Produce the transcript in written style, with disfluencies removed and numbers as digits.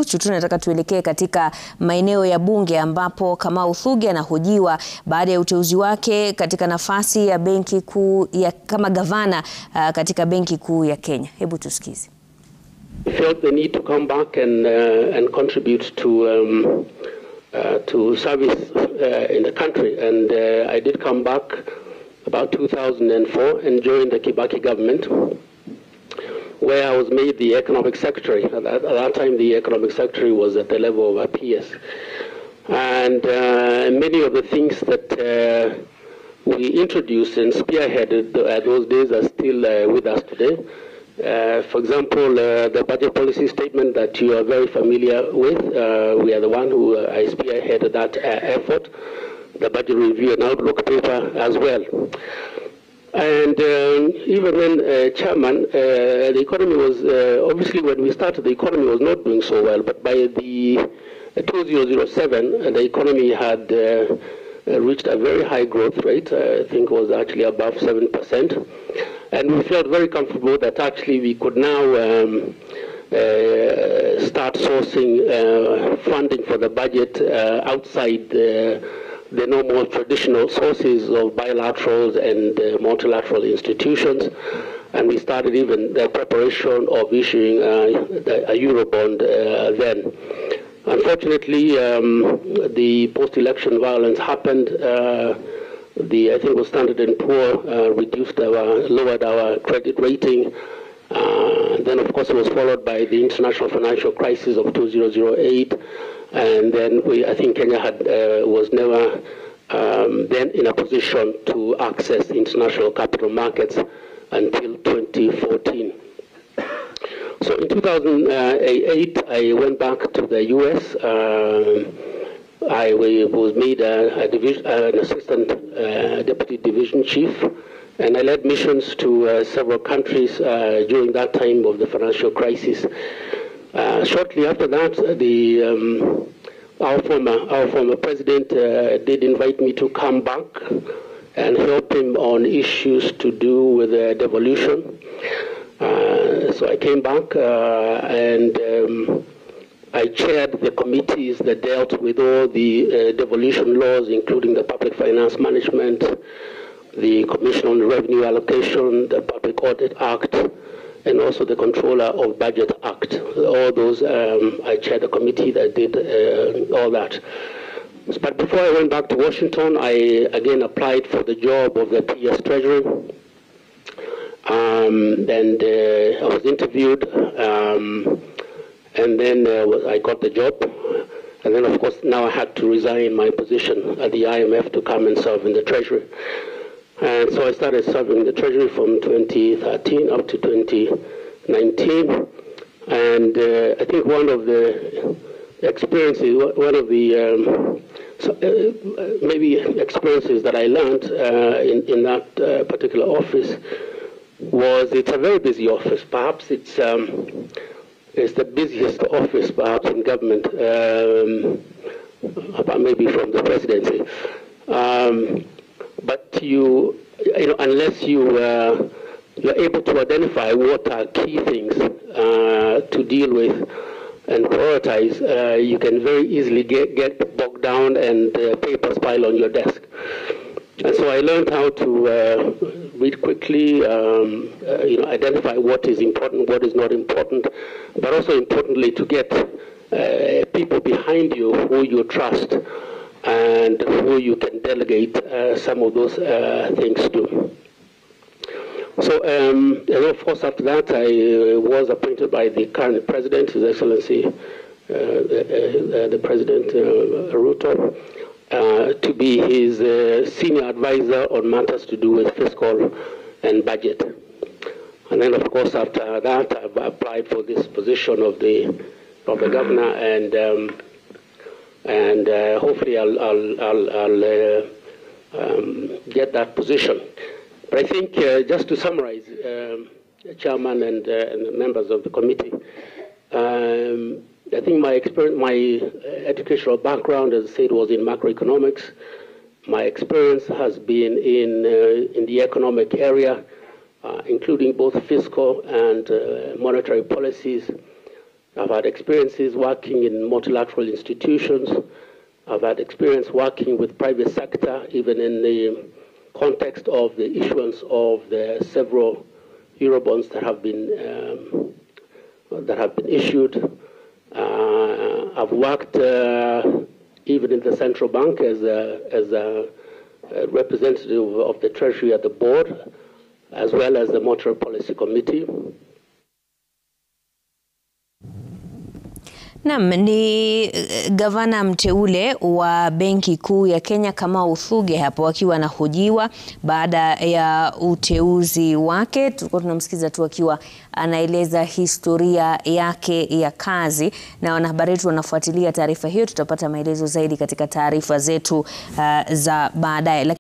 Tunataka tuelekee katika maeneo ya bunge ambapo Kamau Thugge anahojiwa baada ya uteuzi wake katika nafasi ya benki kuu ya kama gavana katika benki kuu ya Kenya. Hebu tusikize. I felt the need to come back and contribute to service in the country, and I did come back about 2004 and joined the Kibaki government, where I was made the economic secretary. At that time, the economic secretary was at the level of a PS. And many of the things that we introduced and spearheaded those days are still with us today. For example, the budget policy statement that you are very familiar with, we are the one who I spearheaded that effort. The budget review and outlook paper as well. And even when chairman, the economy was, obviously when we started, the economy was not doing so well, but by the 2007, the economy had reached a very high growth rate. I think it was actually above 7%. And we felt very comfortable that actually we could now start sourcing funding for the budget outside the normal traditional sources of bilaterals and multilateral institutions. And we started even the preparation of issuing a Eurobond then. Unfortunately, the post-election violence happened. I think it was Standard & Poor lowered our credit rating. Then, of course, it was followed by the international financial crisis of 2008. And then I think Kenya was never then in a position to access international capital markets until 2014. So in 2008, I went back to the US. I was made an assistant deputy division chief, and I led missions to several countries during that time of the financial crisis. Shortly after that, our former president did invite me to come back and help him on issues to do with devolution. So I came back and I chaired the committees that dealt with all the devolution laws, including the Public Finance Management, the Commission on Revenue Allocation, the Public Audit Act, and also the Controller of Budget Act. All those, I chaired a committee that did all that. But before I went back to Washington, I again applied for the job of the PS Treasury. And I was interviewed, and then I got the job. And then, of course, now I had to resign my position at the IMF to come and serve in the Treasury. And so I started serving the Treasury from 2013 up to 2019. And I think one of the experiences, maybe experiences that I learned in that particular office was it's a very busy office. Perhaps it's the busiest office perhaps in government, maybe from the presidency. But unless you're able to identify what are key things to deal with and prioritize, you can very easily get bogged down and papers pile on your desk. And so I learned how to read quickly, identify what is important, what is not important, but also importantly to get people behind you who you trust and who you can delegate some of those things to. So, and of course, after that, I was appointed by the current president, His Excellency, the President Ruto, to be his senior advisor on matters to do with fiscal and budget. And then, of course, after that, I've applied for this position of the governor, and hopefully I'll get that position. But I think just to summarize, Chairman and members of the committee, I think my experience, my educational background, as I said, was in macroeconomics. My experience has been in the economic area, including both fiscal and monetary policies. I've had experiences working in multilateral institutions. I've had experience working with private sector, even in the context of the issuance of the several Eurobonds that have been issued. I've worked even in the central bank as a representative of the Treasury at the board, as well as the Monetary Policy Committee. Naam, ni gavana mteule wa Benki Kuu ya Kenya Kamau Thugge hapo akiwa anahojiwa baada ya uteuzi wake. Tulikuwa tunamsikiza tu akiwa anaeleza historia yake ya kazi, na wanahabari wetu wanafuatilia taarifa hiyo. Tutapata maelezo zaidi katika taarifa zetu za baadaye.